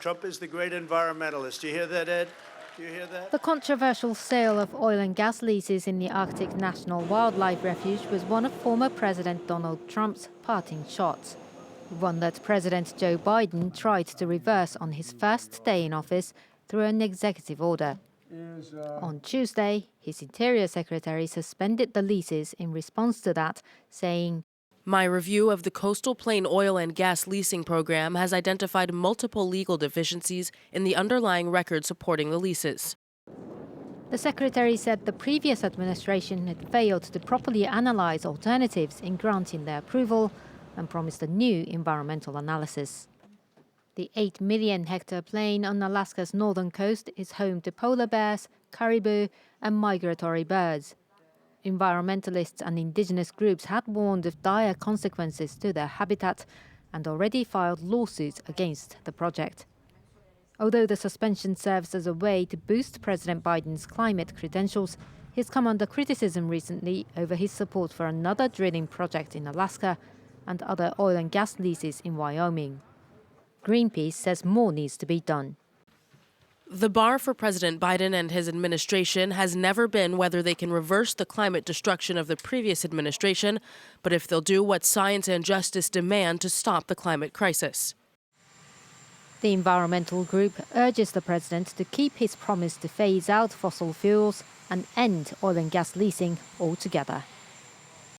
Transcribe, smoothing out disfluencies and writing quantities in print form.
Trump is the great environmentalist. Do you hear that, Ed? Do you hear that? The controversial sale of oil and gas leases in the Arctic National Wildlife Refuge was one of former President Donald Trump's parting shots. One that President Joe Biden tried to reverse on his first day in office through an executive order. On Tuesday, his Interior Secretary suspended the leases in response to that, saying, "My review of the coastal plain oil and gas leasing program has identified multiple legal deficiencies in the underlying record supporting the leases." The Secretary said the previous administration had failed to properly analyze alternatives in granting their approval and promised a new environmental analysis. The 8 million hectare plain on Alaska's northern coast is home to polar bears, caribou, and migratory birds. Environmentalists and indigenous groups had warned of dire consequences to their habitat and already filed lawsuits against the project. Although the suspension serves as a way to boost President Biden's climate credentials, he's come under criticism recently over his support for another drilling project in Alaska and other oil and gas leases in Wyoming. Greenpeace says more needs to be done. The bar for President Biden and his administration has never been whether they can reverse the climate destruction of the previous administration, but if they'll do what science and justice demand to stop the climate crisis. The environmental group urges the president to keep his promise to phase out fossil fuels and end oil and gas leasing altogether.